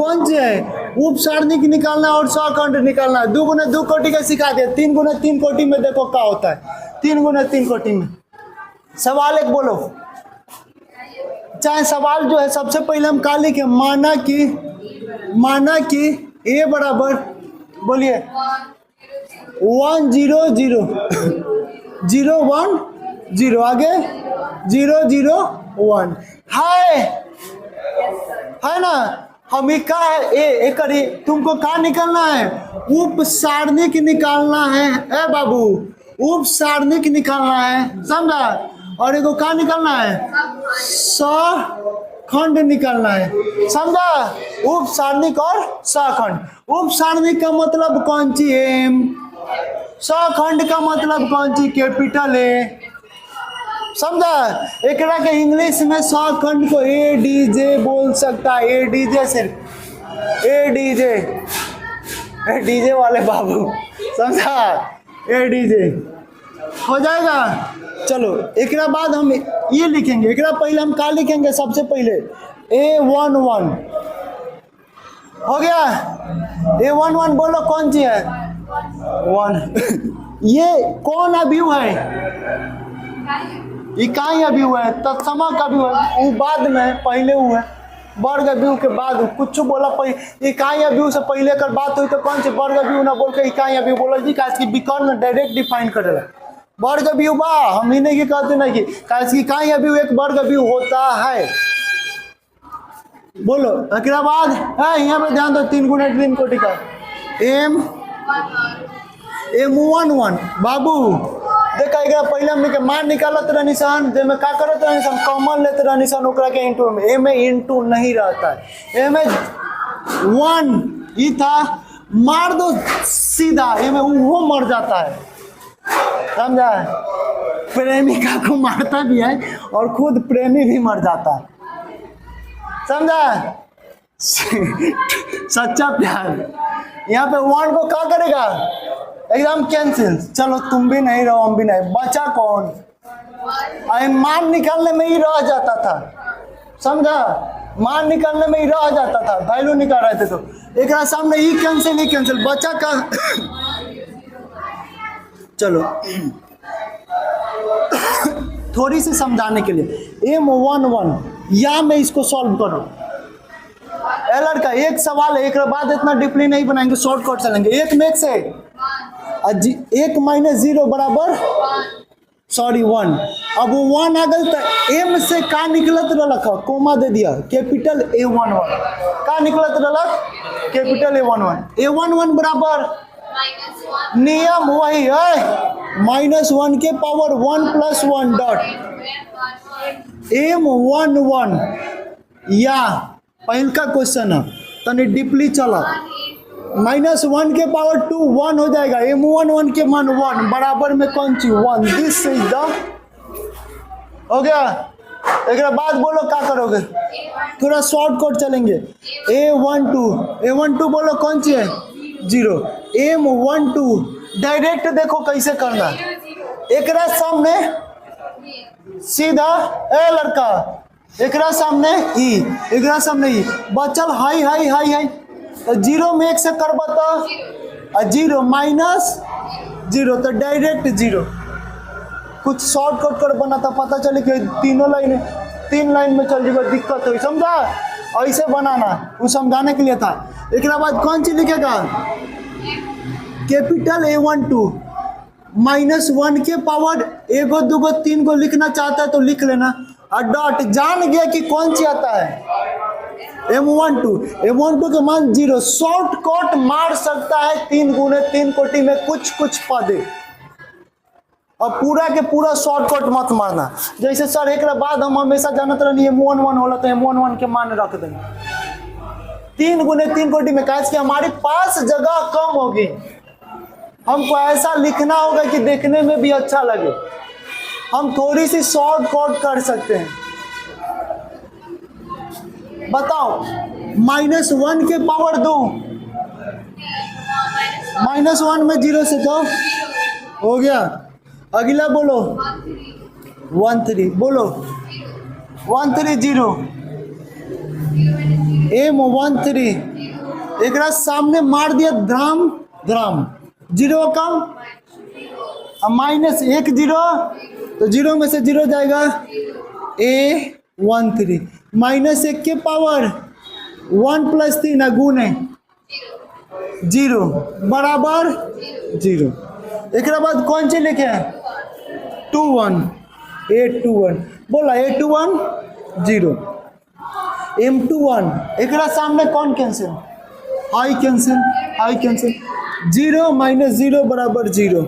कौन सी है? उप सारणिक निकालना और सहखंड निकालना। 2 गुना 2 कोटि का सिखा दिया। 3 गुना 3 कोटि में देखो क्या होता है। 3 गुना 3 कोटि में सवाल एक बोलो। चाहे सवाल जो है सबसे पहले हम क्या लिखे? माना कि ए बराबर बोलिए 1 0 0 0 1 0 आगे 0 0 1 है ना। हम का है ए करी तुमको क्या निकालना है? उप सारणिक निकालना है। ए बाबू उप सारणिक निकालना है, समझा? और एगो क्या निकालना है? सहखंड निकालना है, समझा? उप सारणिक और सहखंड। उप सारणिक का मतलब कौन सी? एम। सहखंड का मतलब कौन सी? कैपिटल ए, समझा? एक के इंग्लिश में सहखंड को ए डी जे बोल सकता है। ए डी जे सिर्फ ए डीजे वाले बाबू, समझा? ए डी जे हो जाएगा। चलो एक बाद हम ये लिखेंगे। एक पहले हम क्या लिखेंगे? सबसे पहले A11 हो गया। A11 बोलो कौन सी है? 1 ये कौन अभिव्यय है? इकाई अभिव्यय है, तत्समक अभिव्यय है। वो बाद में पहले हुआ है, वर्ग अभिव्यय के बाद कुछ बोला। इकाई अभिव्यय से पहले कर बात हुई तो कौन सी वर्ग अभिव्यय ना बोल के इकाई अभिव्यय बोला जी। काहे विकर्ण डायरेक्ट डिफाइन करेला वर्ग अभिव्यय बा। हम ही नहीं कहते ना कि इकाई अभिव्यय एक वर्ग अभिव्यय होता है। बोलो एक बाद है यहाँ पे ध्यान दो। 3 गुना 3 कोटि का M11 बाबू देखा। एक पहले हमने के मान निकालत रहनी सन, जे में का करत रहनी सन? कॉमन लेते रहनी सन ओकरा के इंटू में। ए में इंटू नहीं रहता है। ए में 1 ही था, मार दो सीधा, ए में वो मर जाता है, समझा? प्रेमिका को मारता भी है और खुद प्रेमी भी मर जाता है, समझा? सच्चा प्यार। यहाँ पे 1 को क्या करेगा? एकदम कैंसिल। चलो तुम भी नहीं रहो, हम भी नहीं, बचा कौन? अरे मान निकालने में ही रह जाता था, समझा? मान निकालने में ही रह जाता था, वैल्यू निकाल रहे थे तो एक सामने ही कैंसिल बचा का। चलो थोड़ी सी समझाने के लिए M11 या मैं इसको सॉल्व करो। लड़का एक सवाल है, एक बाद इतना डीपली नहीं बनाएंगे, शॉर्टकट चलेंगे। 1 में 1 से 1 माइनस 0 बराबर 1। अब 1 आ गल तो एम से का निकलत रहा? कोमा दे दिया, कैपिटल A11 का निकलत रहा? Capital A11। A11 बराबर नियम वही है, -1 के पावर 1 + 1 डॉट M11 या पहल का क्वेश्चन है तनी डीपली चला। -1 के पावर 2 1 हो जाएगा। M11 के मान 1 बराबर में कौन सी? 1। दिस इज द हो गया। एक बाद बोलो क्या करोगे? थोड़ा शॉर्टकट चलेंगे। A12 बोलो कौन सी है? 0। M12 डायरेक्ट देखो कैसे करना। एक सामने सीधा ए लड़का, एक सामने ई, एक सामने ई, बचल हाई 0 में 1 से कर बता 0 - 0 तो डायरेक्ट 0। कुछ शॉर्टकट कर बना था, पता चले कि 3 लाइन में चल जाएगा, दिक्कत हो, समझा? ऐसे बनाना वो समझाने के लिए था। एक बाद कौन सी लिखेगा? कैपिटल A12 -1 के पावर 1 2 3 को लिखना चाहता है तो लिख लेना और डॉट। जान गया कि कौन सी आता है? M12 के मान 0। शॉर्टकट मार सकता है 3 गुने 3 कोटि में कुछ पद, और पूरा के पूरा शॉर्टकट मत मारना। जैसे सर एक बाद हम हमेशा जानते रही M11 होला तो M11 के मान रख देंगे 3 गुने 3 कोटि में। कैसे कि हमारे पास जगह कम होगी, हमको ऐसा लिखना होगा कि देखने में भी अच्छा लगे। हम थोड़ी सी शॉर्टकट कर सकते हैं। बताओ -1 के पावर 2 -1 में 0 से तो हो गया। अगला बोलो 1 3 बोलो 1 3 0 M13 एक सामने मार दिया ध्राम ध्राम, जीरो कम माइनस एक जीरो, तो जीरो में से जीरो जाएगा A13 माइनस एक के पावर 1 प्लस 3 गुण है जीरो बराबर जीरो। एक बाद कौन चीज लिखे हैं 21 A21 बोला A21 जीरो M21 एक सामने कौन cancel high cancel zero minus zero बराबर जीरो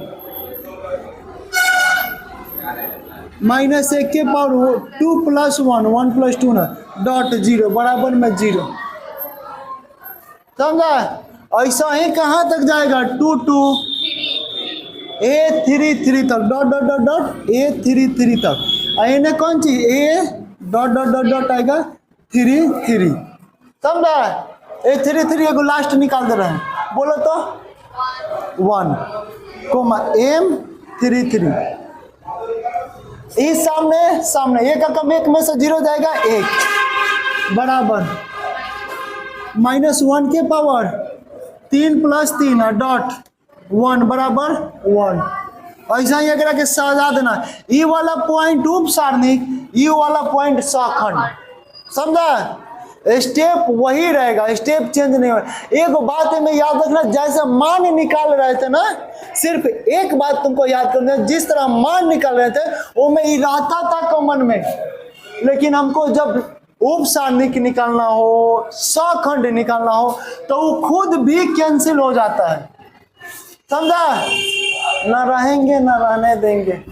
माइनस एक के पावर 2 प्लस 1 प्लस 2 ना डॉट जीरो बराबर में जीरो। समझा ऐसा ही कहाँ तक जाएगा 2 2 A33 तक dot dot dot dot A33 तक इन्हें कौन चीज A dot dot dot dot आएगा 3 3। समझा A33 को लास्ट निकाल दे रहे हैं बोलो तो 1 कोमा M33 इस सामने एक कम एक में से जीरो जाएगा एक बराबर -1 के पावर 3 प्लस 3 डॉट 1 बराबर 1। ऐसा ही अगर के सजा देना ई वाला पॉइंट उप सारणी ई वाला पॉइंट सखंड। समझा स्टेप वही रहेगा, स्टेप चेंज नहीं होगा। एक बात है मैं याद रखना जैसे मान निकाल रहे थे ना सिर्फ एक बात तुमको याद करना जिस तरह मान निकाल रहे थे वो मैं रहता था कमन में, लेकिन हमको जब उप सारणी निकालना हो सखंड निकालना हो तो वो खुद भी कैंसिल हो जाता है। समझा ना रहेंगे ना रहने देंगे।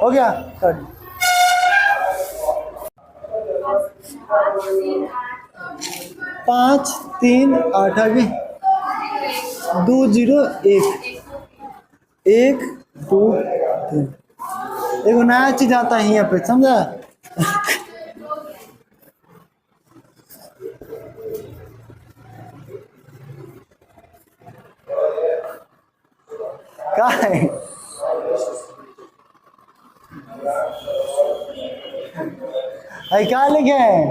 हो गया 5 3 8 आगे 2 0 1 1 2 3 एक नया चीज आता है यहाँ पे। समझा क्या है क्या लिखे हैं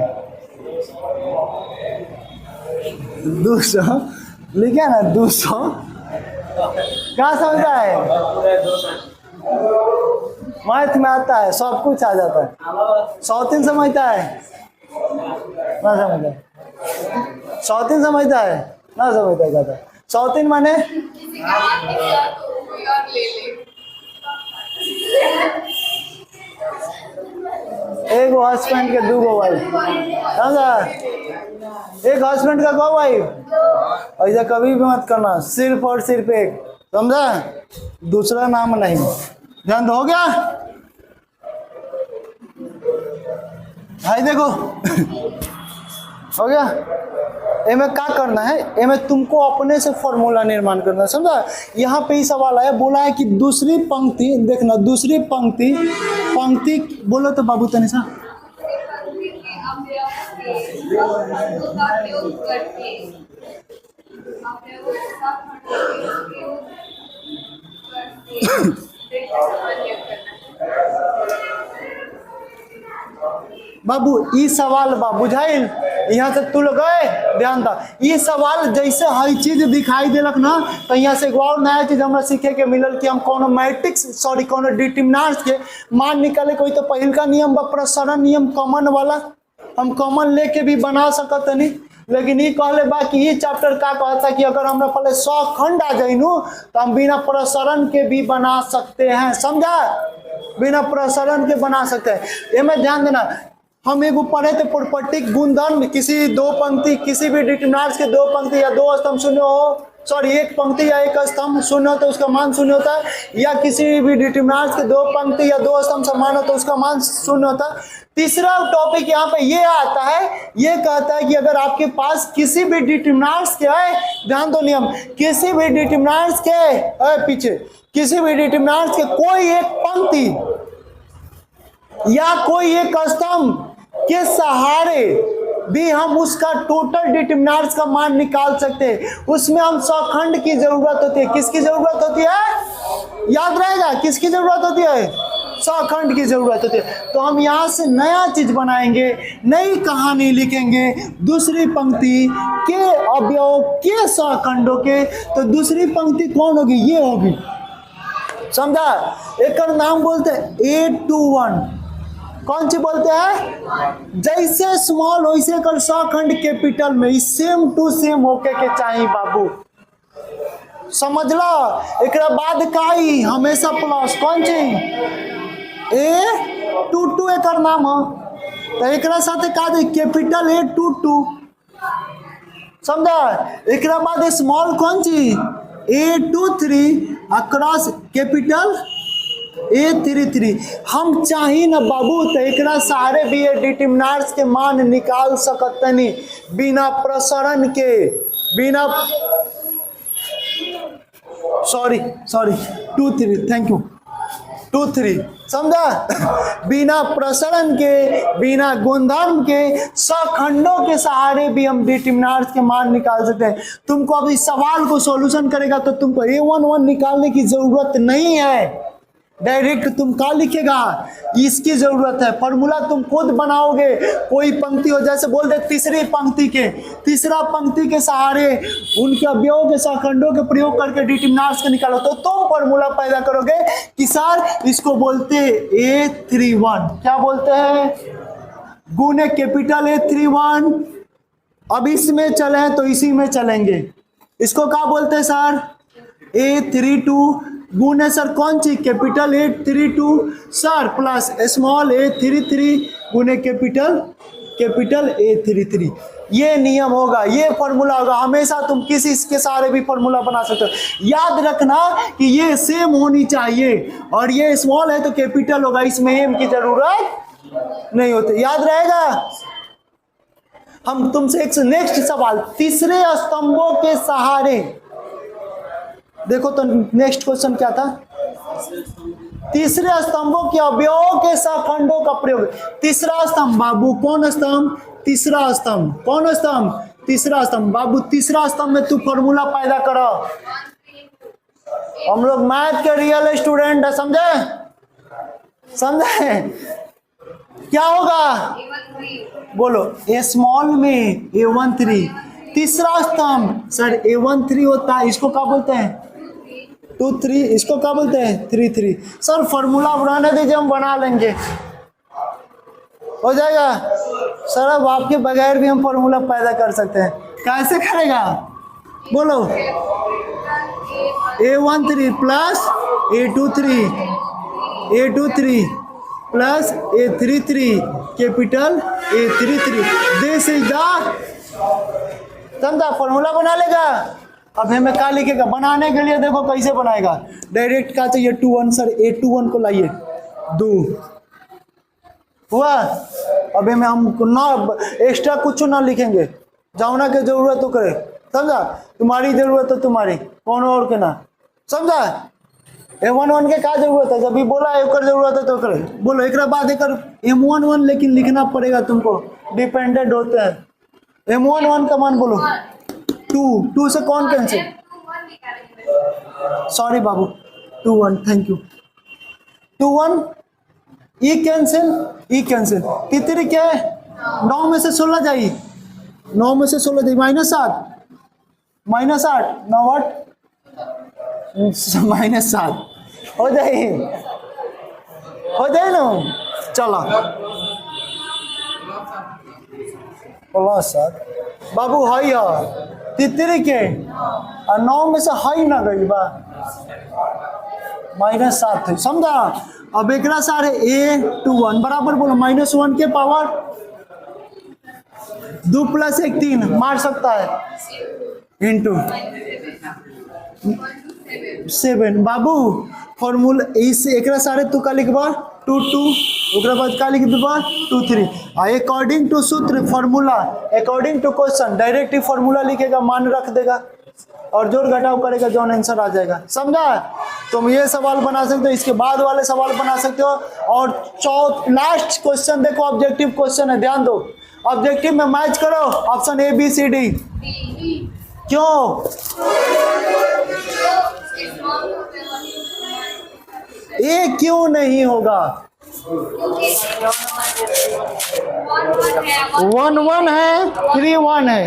200 लिखे ना 200 क्या समझता है मैथ में आता है सब कुछ आ जाता है। 103 समझता है ना समझता है 103 समझता है ना समझता है क्या था 103 माने एक हस्बैंड के 2 वाइफ। समझा एक हस्बैंड का 2 वाइफ ऐसा कभी भी मत करना सिर्फ और सिर्फ एक। समझा दूसरा नाम नहीं। ध्यान हो गया भाई देखो हो गया। एमे क्या करना है एमे तुमको अपने से फॉर्मूला निर्माण करना है। समझा यहाँ पे ही सवाल आया बोला है कि दूसरी पंक्ति देखना दूसरी पंक्ति बोलो तो बाबू तनिषा बाबू ई सवाल बा बुझाइल यहाँ से तू लोग ध्यान था ये सवाल जैसे हर चीज दिखाई देलक ना तो यहाँ से एक और नया चीज हमरा सीखे के मिलल कि हम कोनो मैट्रिक्स सॉरी कोनो डिटरमिनेंट्स के मान निकाले कोई तो पहिल का नियम बा प्रसरण नियम कॉमन वाला हम कॉमन लेके भी बना सकत नहीं। लेकिन ये कहले बा कि ये चैप्टर का कहता कि अगर हमरा पहले 100 खंड आ जाए तो हम बिना प्रसरण के भी बना सकते हैं। समझा बिना प्रसरण के बना सकते हैं। ये में ध्यान देना हम एक पढ़े थे प्रॉपर्टी गुणधर्म किसी दो पंक्ति किसी भी डिटरमिनेंट्स के 2 पंक्ति या 2 स्तंभ शून्य हो सॉरी एक पंक्ति या एक स्तंभ शून्य हो तो उसका मान शून्य होता है या किसी भी डिटरमिनेंट्स के 2 पंक्ति या 2 स्तंभ समान हो तो उसका मान शून्य होता है। तीसरा टॉपिक यहाँ पे ये आता है ये कहता है कि अगर आपके पास किसी भी डिटरमिनेंट्स के है ध्यान दो नियम किसी भी डिटरमिनेंट्स के पीछे किसी भी डिटरमिनेंट्स के कोई एक पंक्ति या कोई एक स्तंभ के सहारे भी हम उसका टोटल डिटरमिनेंट्स का मान निकाल सकते हैं। उसमें हम सखंड की जरूरत होती है। किसकी जरूरत होती है याद रहेगा किसकी जरूरत होती है सखंड की जरूरत होती है। तो हम यहाँ से नया चीज बनाएंगे, नई कहानी लिखेंगे, दूसरी पंक्ति के अवयव के सखंडों के। तो दूसरी पंक्ति कौन होगी? ये होगी, समझा? एक नाम बोलते हैं 821। कौन सी बोलते हैं? जैसे स्मॉल वैसे कर सखंड कैपिटल में, सेम टू सेम होके के चाहिए बाबू, समझ लो। एक बाद काई हमेशा प्लस, कौन सी? A22 एक नाम हो, तो एक साथ का दे कैपिटल A22, समझा? एक बाद स्मॉल कौन सी? A23 across capital A33। हम चाहिए ना बाबू तो एक सारे भी डिटरमिनर्स के मान निकाल सकतनी बिना प्रसरण के, बिना सॉरी 23, थैंक यू 23, समझा? बिना प्रसरण के, बिना गुणधर्म के, सखंडों के सहारे भी हम डिटरमिनर्स के मान निकाल सकते हैं। तुमको अब इस सवाल को सॉल्यूशन करेगा तो तुमको A11 निकालने की जरूरत नहीं है, डायरेक्ट तुम क्या लिखेगा, इसकी जरूरत है। फॉर्मूला तुम खुद बनाओगे, कोई पंक्ति हो, जैसे बोल दे तीसरी पंक्ति के सहारे उनके अवयव के सखंडों के प्रयोग करके डिटरमिनर्स के निकालो, तो तुम फॉर्मूला पैदा करोगे कि सर इसको बोलते A31। क्या बोलते हैं? गुने कैपिटल A31। अब इसमें चले तो इसी में चलेंगे। इसको क्या बोलते हैं सर? A32 गुने सर कौन सी? Capital A32 sir plus small A33 गुने कैपिटल A33। ये नियम होगा, ये फॉर्मूला होगा। हमेशा तुम किसी के सहारे भी फॉर्मूला बना सकते हो। याद रखना कि ये सेम होनी चाहिए, और ये स्मॉल है तो कैपिटल होगा, इसमें एम की जरूरत नहीं होती। याद रहेगा? हम तुमसे एक नेक्स्ट सवाल, तीसरे स्तंभों के सहारे, देखो तो नेक्स्ट क्वेश्चन क्या था? तीसरे स्तंभों के अवयवों के सखंडों का प्रयोग। तीसरा स्तंभ बाबू कौन स्तंभ? तीसरा स्तंभ। कौन स्तंभ? तीसरा स्तंभ। बाबू तीसरा स्तंभ में तू फॉर्मूला पैदा करो। हम लोग मैथ के रियल स्टूडेंट है, समझे? क्या होगा? बोलो। ए स्मॉल में A13। तीसरा स्तंभ सर A13 होता है, इसको क्या बोलते हैं? 23। इसको क्या बोलते हैं? 33। सर फॉर्मूला बनाने दीजिए, हम बना लेंगे, हो जाएगा सर। अब आपके बगैर भी हम फॉर्मूला पैदा कर सकते हैं। कैसे करेगा? बोलो। A13 plus A23 plus A33 capital A33। This is the, समझा? फॉर्मूला बना लेगा। अब हमें क्या लिखेगा बनाने के लिए? देखो कैसे बनाएगा, डायरेक्ट क्या चाहिए? 21 सर A21 को लाइए 2 हुआ। अब हमें हम ना एक्स्ट्रा कुछ ना लिखेंगे, जाऊना की जरूरत तो करे, समझा? तुम्हारी जरूरत है तुम्हारी, कौन और के ना, समझा? M11 के क्या जरूरत है? जब भी बोला एक जरूरत है तो करे, बोलो। एक बाद एक M11 लेकिन लिखना पड़ेगा तुमको, डिपेंडेंट होते हैं। M11 का मान बोलो 2 से कौन cancel? Sorry Babu 21, thank you. 21 E cancel. कितनी क्या है? 9 में से 16 जाइए, 9 में से 16 जाइए, -7 9 वाट -7 हो जाए ना। चलो प्लस 7 बाबू हाई है तितरी के, और 9 में से हाई ना गई बा, -7 है, समझा? अब एक सारे A21 बराबर बोलो -1 के पावर 2 + 1 3 मार सकता है इंटू 7। बाबू फॉर्मूला इस एक सारे तू का लिखबा 2 2, ओकरा बाद का लिख देबा 2 3। अकॉर्डिंग टू सूत्र formula, according to question direct ही फॉर्मूला लिखेगा, मान रख देगा और जोड़ घटाव करेगा, जो आंसर आ जाएगा, समझा? तुम ये सवाल बना सकते हो, इसके बाद वाले सवाल बना सकते हो। और लास्ट क्वेश्चन देखो, ऑब्जेक्टिव क्वेश्चन है, ध्यान दो। ऑब्जेक्टिव में मैच करो ऑप्शन ABCD। क्यों? ए क्यों नहीं होगा? 1 1 है, 3 1 है,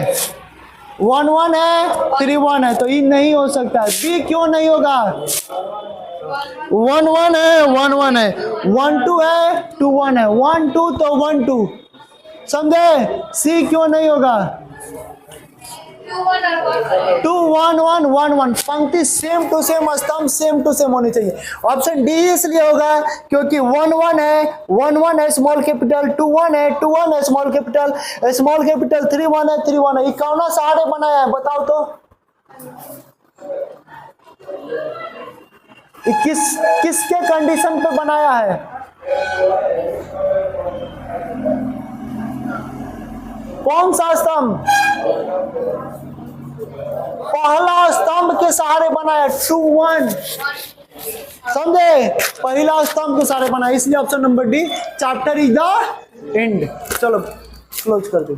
1 1 है, 3 1 है, तो ये नहीं हो सकता है। बी क्यों नहीं होगा? 1 1 है, 1 1 है, 1 2 है, 2 1 है, 1 2 तो 1 2, समझे? सी क्यों नहीं होगा? 2 1 1 1 1, पंक्ति सेम टू सेम, स्तंभ सेम टू सेम होनी चाहिए। ऑप्शन डी इसलिए होगा क्योंकि 1 1 है, 1 1 है स्मॉल कैपिटल, 2 1 है, 2 1 है स्मॉल कैपिटल, 3 1 है, 3 1 है। ये कौन सहारे बनाया है बताओ तो? किसके कंडीशन पे बनाया है? कौन सा स्तंभ? पहला स्तंभ के सहारे बनाया, 2 1, समझे? पहला स्तंभ के सहारे बनाया, इसलिए option number D, chapter is the end. चलो क्लोज कर दो।